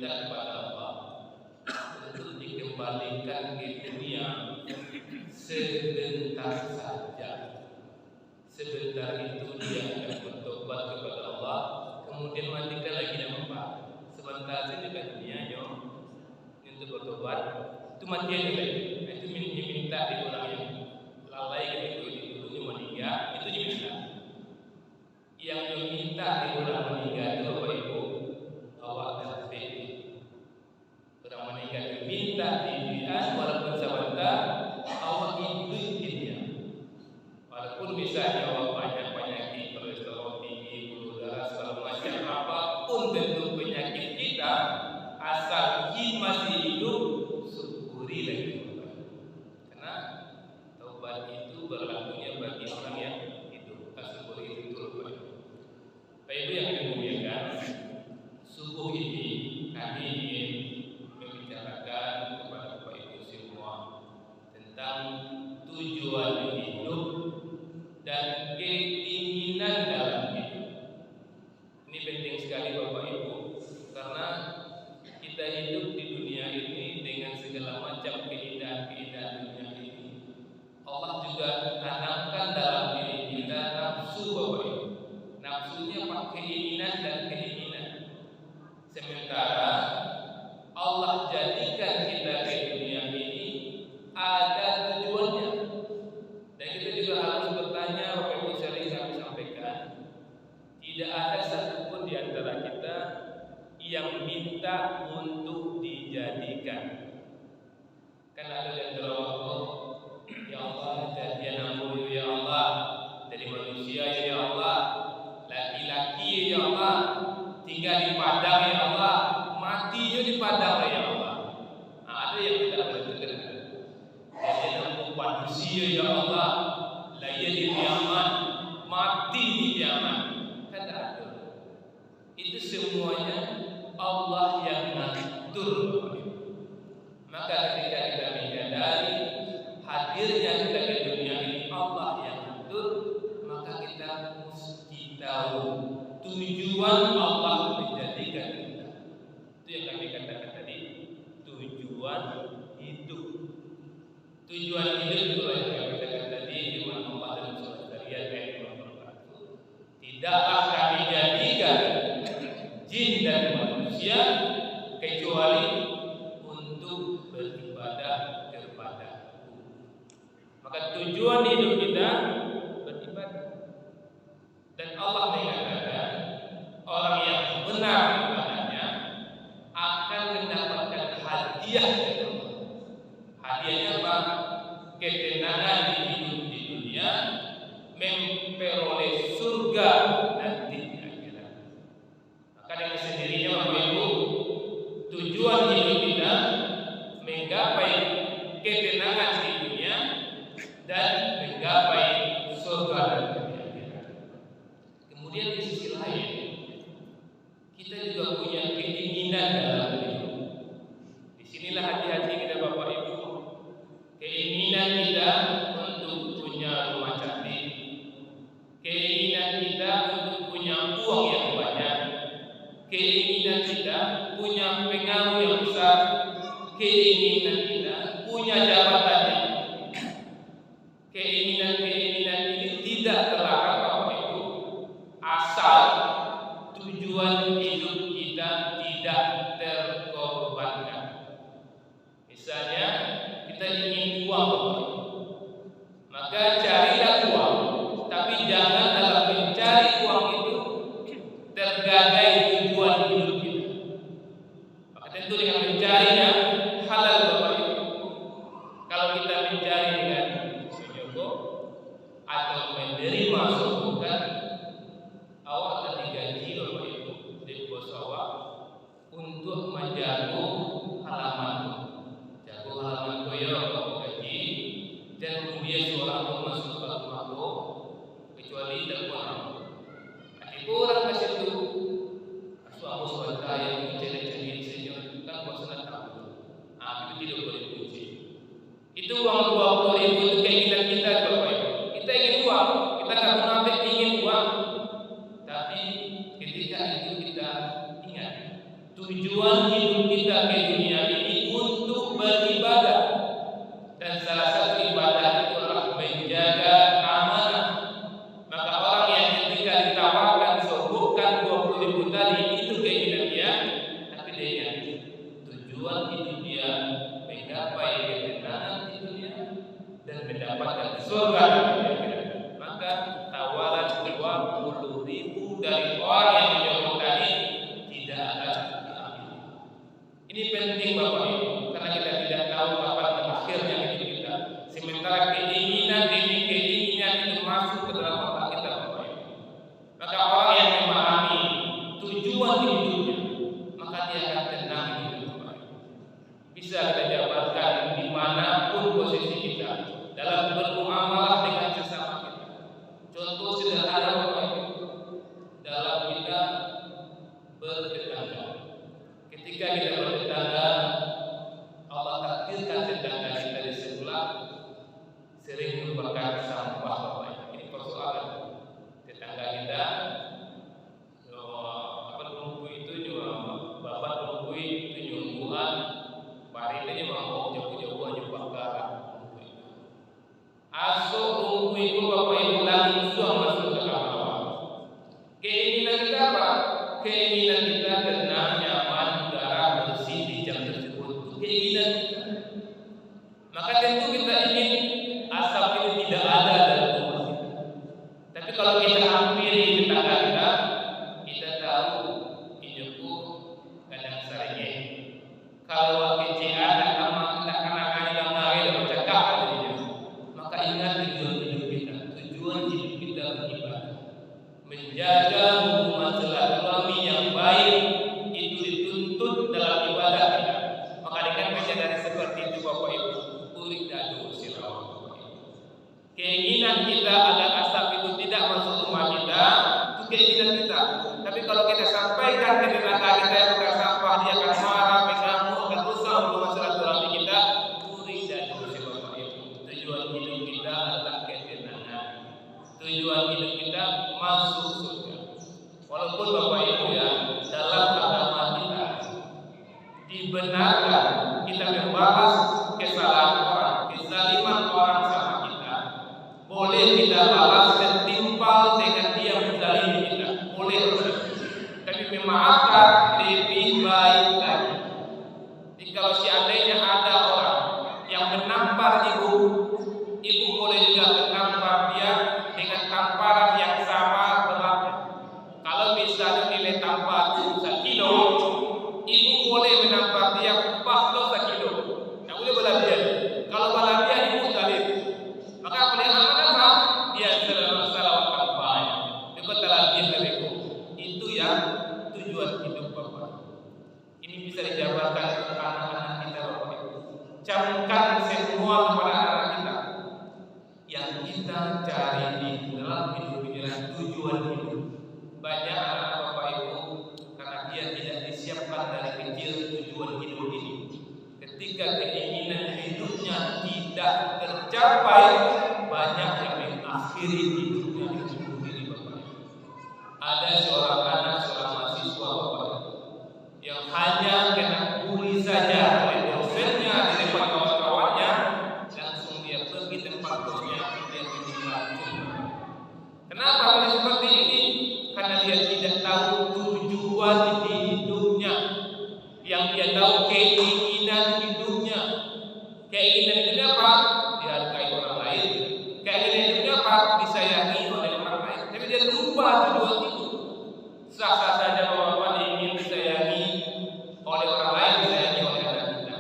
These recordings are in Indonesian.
meminta kepada Allah untuk dikembalikan ke dunia sebentar saja. Sebentar itu dia akan bertobat kepada Allah, kemudian mandikan lagi dan membaik. Sebentar saja ke dunia yo untuk bertobat, itu mati aja lagi. Itu minta di orang yang lalai ketika dulunya meninggal, itu diminta. Yang meminta di orang meninggal itu Bapak Ibu, awak dan orang meninggal diminta di dunia walaupun sebentar, awak hidup dia. Walaupun misalnya awak banyak penyakit, kolesterol tinggi, gula darah, segala macam, apapun bentuk penyakit kita, asal kita masih hidup, syukuri lagi. Karena taubat itu berlakunya bagi orang yang hidup. Syukuri itu betul. Bapak Ibu yang dimuliakan, subuh ini kami ingin membicarakan kepada Bapak Ibu semua tentang tujuan hidup dan keinginan dalam hidup. Ini penting sekali Bapak Ibu, karena kita hidup di dunia ini dengan segala macam keindahan-keindahan dunia ini. Allah juga tanamkan dalam diri kita nafsu Bapak Ibu. Nafsunya pakai keinginan dan keinginan. Sementara Allah jadikan kita ke dunia ini ada tujuannya. Dan kita juga harus bertanya, Bapak Ibu sering kami sampaikan, tidak ada satupun di antara kita yang minta untuk dijadikan. Kan ada di antara waktu, ya Allah jadian aku ya Allah, dari manusia ya Allah, laki-laki ya Allah, tinggal di padang ya Allah, matinya di padang ya Allah. Nah, ada yang tidak boleh terdengar. Jadian aku manusia ya Allah, lahir di kiamat, mati di kiamat. Kan ada. Itu semuanya Allah yang ngatur. Maka ketika kita menyadari hadirnya kita ke dunia ini Allah yang ngatur, maka kita mesti tahu tujuan Allah menjadikan kita. Itu yang kami katakan tadi, tujuan hidup. Tujuan hidup itu yang kami katakan tadi di mana Allah dalam surat Zariyat ayat 21. Tidaklah kami jadikan jin dan manusia kecuali untuk beribadah kepada-Ku. Maka tujuan hidup kita beribadah. Dan Allah mengatakan orang yang benar ibadahnya akan mendapatkan hadiah dari Allah. Hadiahnya apa? Ketenangan di hidup di dunia, memperoleh surga nanti di akhirat. Maka dengan sendirinya Bapak Ibu, tujuan hidup kita menggapai ketenangan di dunia dan menggapai surga nanti di akhirat. Kemudian di sisi lain, kita juga punya keinginan dalam hidup. Disinilah hati-hati kita Bapak Ibu. Keinginan kita untuk punya rumah cantik, keinginan kita untuk punya uang yang banyak, keinginan kita punya pengaruh yang besar, keinginan kita punya jabatan yang keinginan-keinginan ini tidak terlarang Bapak Ibu, asal tujuan hidup kita tidak terkorbankan. Misalnya kita ingin uang, maka carilah uang, tapi jangan dalam mencari uang itu tergadai tujuan hidup kita. Maka tentu dengan mencarinya halal Bapak Ibu. Kalau kita mencari dengan menyogok atau menerima sokongan, awak akan digaji Bapak Ibu di bos awak untuk menjaga halaman, jaga halaman koyo gaji, dan kemudian seorang pun masuk ke rumahku kecuali telepon. Itu orang kasih itu suatu sebentar yang mencari-cari senyum kan bosan tahu. Itu tidak boleh kunci. Itu uang 20.000 itu keinginan kita Bapak Ibu. Kita ingin uang, kita nggak munafik ingin uang. Tapi ketika itu kita ingat tujuan hidup hidup kita ke dunia ini untuk beribadah, dan salah satu ibadah itu adalah menjaga amanah. Maka orang yang ketika ditawarkan bukan 20.000 tadi itu keinginan dia, tapi dia ingat tujuan hidup dia menggapai ketenangan di dunia dan mendapatkan surga di dunia akhirat. Maka tawaran 20.000 dari orang yang menjauh tadi tidak akan diambil. Ini penting Bapak Ibu, karena kita tidak tahu kapan akhirnya hidup kita. Sementara keinginan demi keinginan itu masuk ke dalam otak kita Bapak Ibu. Maka orang yang memahami tujuan hidupnya, maka dia akan tenang hidup Bapak Ibu. Bisa kita jabarkan dimanapun posisi kita dalam bermuamalah dengan sesama kita. Contoh sederhana Bapak Ibu, dalam kita bertetangga. Ketika kita bertetangga, Allah takdirkan tetangga kita di sebelah sering merupakan sampah Bapak Ibu. Ini persoalan tetangga kita. Lumpui itu juga babat lumpui itu nyungguhan, bari itu mau jauh-jauh aja bakar lumpui. Asal lumpui itu Bapak Ibu langsung masuk ke kamar. Keinginan kita apa? Keinginan kita tenang, nyaman, udara bersih di jam tersebut. Keinginan kita. Maka tentu kita ingin asap itu tidak ada dalam rumah kita. Tapi kalau kita hampiri tetangga kita tahu hidupku kadang sarenge. Kalau kecean sama anak-anak yang lain bercakap tadinya, maka ingat tujuan hidup kita. Tujuan hidup kita beribadah, menjaga hubungan silaturahmi yang baik itu dituntut dalam ibadah kita. Maka dengan menyadari seperti itu Bapak Ibu, ulik dadu silaturahmi. Keinginan kita agar asap itu tidak masuk rumah kita, itu keinginan kita. Tapi kalau kita sampaikan ke tetangga kita yang bukan sampah, dia akan marah, mengamuk, akan rusak hubungan silaturahmi kita. Ulik dadu Bapak Ibu. Tujuan hidup kita adalah ketenangan. Tujuan hidup kita masuk surga. Walaupun Bapak Ibu ya, dalam agama kita dibenarkan kita membahas kesalahan orang, kezaliman orang sama kita. Boleh kita balas setimpal dengan dia menzalimi kita. Boleh. Tapi memaafkan lebih baik lagi. Jadi kalau seandainya ada orang yang menampar ibu boleh juga menampar dia dengan tamparan yang sama beratnya. Kalau misalnya nilai tampar 1 kilo, ibu boleh menampar dia 1 kilo. Tidak boleh berlebihan. Kalau berlebihan ibu zalim. Maka boleh apa? Dia salah tampar. Itu terlebih dariku. Itu yang tujuan hidup Bapak. Ini bisa dijabarkan untuk anak-anak kita Bapak Ibu. Camkan semua kepada anak kita. Yang kita cari di dalam hidup inilah tujuan hidup. Banyak anak Bapak Ibu karena dia tidak disiapkan dari kecil tujuan hidup ini. Ketika keinginan hidupnya tidak tercapai, banyak yang mengakhiri hidupnya dengan bunuh diri Bapak Ibu. Ada seorang anak, seorang mahasiswa Bapak Ibu yang hanya kena bully saja oleh dosennya di depan kawan-kawannya, langsung dia pergi tempat bosnya, dia diracun. Kenapa boleh seperti ini? Karena dia tidak tahu tujuan hidupnya. Yang dia tahu keinginan hidupnya. Keinginan hidupnya apa? Dihargai orang lain. Keinginan hidupnya apa? Disayangi oleh orang lain. Tapi dia lupa tujuan itu. Sah-sah saja bahwa ingin disayangi oleh orang lain, disayangi oleh anak kita.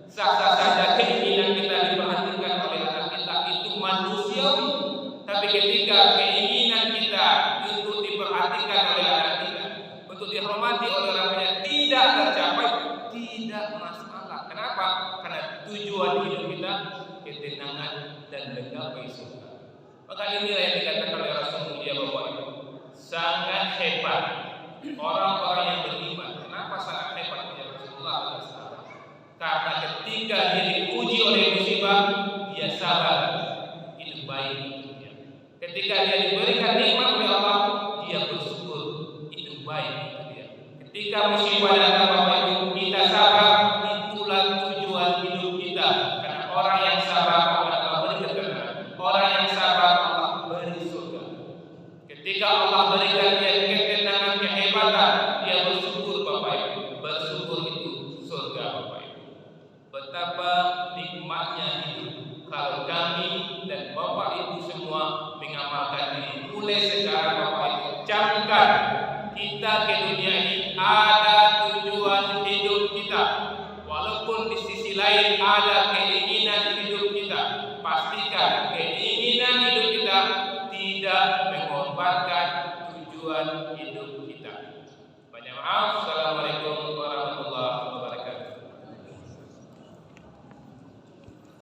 Sah-sah saja keinginan kita diperhatikan oleh anak kita, itu manusiawi. Tapi ketika keinginan kita untuk diperhatikan oleh anak kita, untuk dihormati oleh orang lain tidak tercapai, tidak masalah. Kenapa? Karena tujuan hidup kita ketenangan dan menggapai surga. Maka inilah yang dikatakan oleh Rasulullah Bapak Ibu, sangat hebat orang-orang yang beriman. Kenapa sangat hebat ya Rasulullah SAW? Karena ketika dia diuji oleh musibah, dia sabar, itu baik hidupnya. Ketika dia diberikan nikmat oleh Allah, dia bersyukur, itu baik itu dia. Ketika musibah datang Bapak Ibu, kita kita ke dunia ini ada tujuan hidup kita. Walaupun di sisi lain ada keinginan hidup kita, pastikan keinginan hidup kita tidak mengorbankan tujuan hidup kita. Banyak maaf. Assalamualaikum warahmatullahi wabarakatuh.